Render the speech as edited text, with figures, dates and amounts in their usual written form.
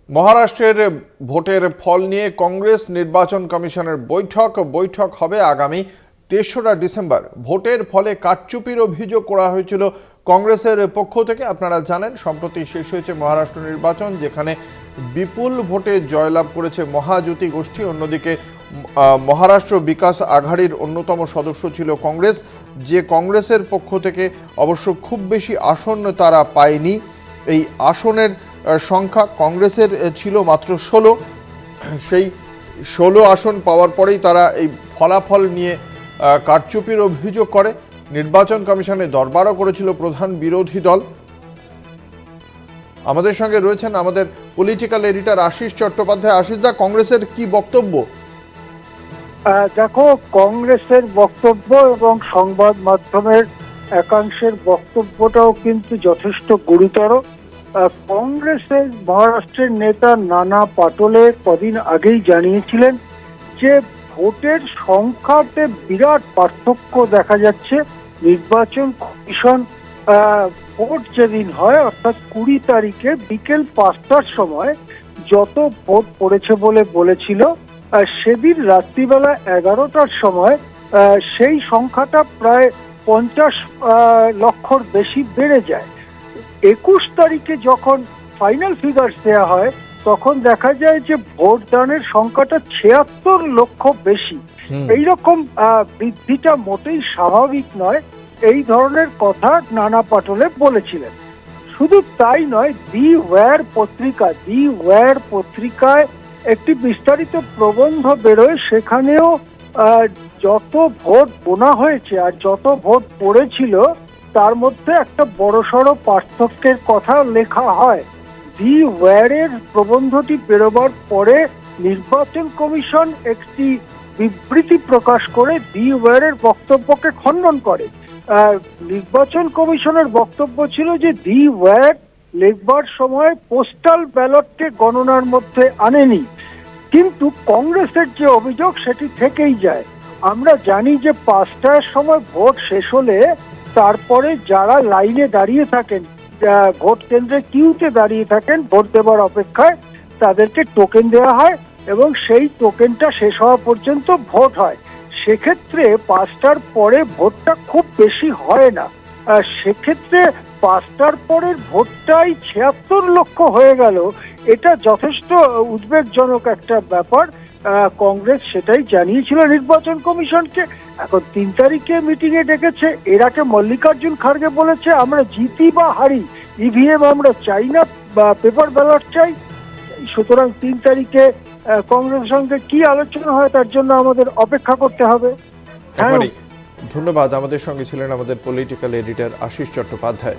মহারাষ্ট্রের ভোটের ফল নিয়ে কংগ্রেস নির্বাচন কমিশনের বৈঠক হবে আগামী ৩রা ডিসেম্বর। ভোটের ফলে কারচুপির অভিযোগ করা হয়েছিল কংগ্রেসের পক্ষ থেকে। আপনারা জানেন সম্প্রতি শেষ হয়েছে মহারাষ্ট্র নির্বাচন, যেখানে বিপুল ভোটে জয়লাভ করেছে মহাজ্যোতি গোষ্ঠী। অন্যদিকে মহারাষ্ট্র বিকাশ আঘাড়ির অন্যতম সদস্য ছিল কংগ্রেস, যে কংগ্রেসের পক্ষ থেকে অবশ্য খুব বেশি আসন তারা পায়নি। এই আসনের সংখ্যা কংগ্রেসের ছিল মাত্র ১৬। সেই ১৬ আসন পাওয়ার পরেই তারা এই ফলাফল নিয়ে কারচুপির অভিযোগ করে। নির্বাচন কমিশনে দরবারও করেছিল প্রধান বিরোধী দল। আমাদের সঙ্গে রয়েছেন আমাদের পলিটিক্যাল এডিটর আশিস চট্টোপাধ্যায়। আশিসদা, কংগ্রেসের কি বক্তব্য? দেখো, কংগ্রেসের বক্তব্য এবং সংবাদ মাধ্যমের একাংশের বক্তব্যটাও কিন্তু যথেষ্ট গুরুতর। কংগ্রেসের মহারাষ্ট্রের নেতা নানা পাটোলে কদিন আগেই জানিয়েছিলেন যে ভোটের সংখ্যাতে বিরাট পার্থক্য দেখা যাচ্ছে। নির্বাচন কমিশন ভোট যেদিন হয় অর্থাৎ ২০ তারিখে বিকেল ৫টার সময় যত ভোট পড়েছে বলে বলেছিল, সেদিন রাত্রিবেলা ১১টার সময় সেই সংখ্যাটা প্রায় ৫০ লক্ষর বেশি বেড়ে যায়। ২১ তারিখে যখন ফাইনাল ফিগার্স দেওয়া হয় তখন দেখা যায় যে ভোটদানের সংখ্যাটা ৭৬ লক্ষ বেশি। এইরকম বৃদ্ধিটা মোটেই স্বাভাবিক নয়, এই ধরনের কথা নানা পাটোলে বলেছিলেন। শুধু তাই নয়, দি ওয়্যার পত্রিকায় একটি বিস্তারিত প্রবন্ধ বেরোয়, সেখানেও যত ভোট গোনা হয়েছে আর যত ভোট পড়েছিল তার মধ্যে একটা বড়সড় পার্থক্যের কথা লেখা হয়। দি ওয়্যারের প্রবন্ধটি বেরোবার পরে নির্বাচন কমিশন একটি বিবৃতি প্রকাশ করে দি ওয়্যারের বক্তব্যকে খণ্ডন করে। নির্বাচন কমিশনের বক্তব্য ছিল যে দি ওয়্যার লেখবার সময় পোস্টাল ব্যালটকে গণনার মধ্যে আনেনি, কিন্তু কংগ্রেসের যে অভিযোগ সেটি থেকেই যায়। আমরা জানি যে ৫টার সময় ভোট শেষ হলে তারপরে যারা লাইনে দাঁড়িয়ে থাকেন, ভোট কেন্দ্রে কিউতে দাঁড়িয়ে থাকেন ভোট দেবার অপেক্ষায়, তাদেরকে টোকেন দেওয়া হয় এবং সেই টোকেনটা শেষ হওয়া পর্যন্ত ভোট হয়। সেক্ষেত্রে ৫টার পরে ভোটটা খুব বেশি হয় না। সেক্ষেত্রে ৫টার পরের ভোটটাই ৭৬ লক্ষ হয়ে গেল, এটা যথেষ্ট উদ্বেগজনক একটা ব্যাপার। কংগ্রেস সেটাই জানিয়েছিল নির্বাচন কমিশনকে। এখন ৩ তারিখে মিটিং এ ডেকেছে। এর আগে মল্লিকার্জুন খাড়গে বলেছে আমরা জিতি বা হারি, ইভিএম আমরা চাই না, বা পেপার ব্যালট চাই। সুতরাং ৩ তারিখে কংগ্রেসের সঙ্গে কি আলোচনা হয় তার জন্য আমাদের অপেক্ষা করতে হবে। ধন্যবাদ। আমাদের সঙ্গে ছিলেন আমাদের পলিটিক্যাল এডিটর আশিস চট্টোপাধ্যায়।